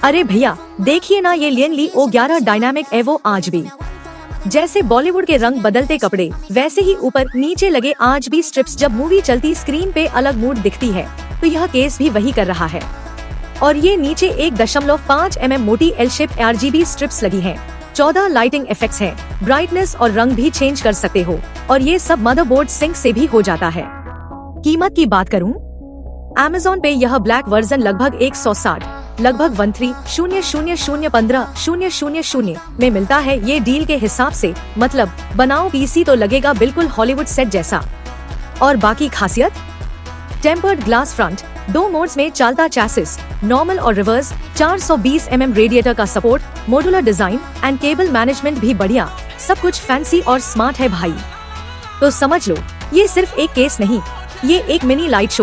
अरे भैया देखिए ना, ये लियनली O11 डायनामिक एवो आज भी जैसे बॉलीवुड के रंग बदलते कपड़े वैसे ही ऊपर नीचे लगे आज भी स्ट्रिप्स। जब मूवी चलती स्क्रीन पे अलग मूड दिखती है तो यह केस भी वही कर रहा है। और ये नीचे 1.5 mm मोटी एल शेप RGB स्ट्रिप्स लगी हैं। 14 लाइटिंग इफेक्ट्स हैं, ब्राइटनेस और रंग भी चेंज कर सकते हो और ये सब मदरबोर्ड सिंक से भी हो जाता है। कीमत की बात करूं, Amazon पे यह ब्लैक वर्जन लगभग 160 लगभग 13,000,15,000 में मिलता है। ये डील के हिसाब से मतलब बनाओ पीसी तो लगेगा बिल्कुल हॉलीवुड सेट जैसा। और बाकी खासियत, टेम्पर्ड ग्लास फ्रंट, 2 मोड्स में चलता चैसिस, नॉर्मल और रिवर्स, 420 mm रेडिएटर का support, modular design and cable management भी बढ़िया। सब कुछ फैंसी और स्मार्ट है भाई। तो समझ लो, ये सिर्फ एक केस नहीं, ये एक मिनी लाइट शो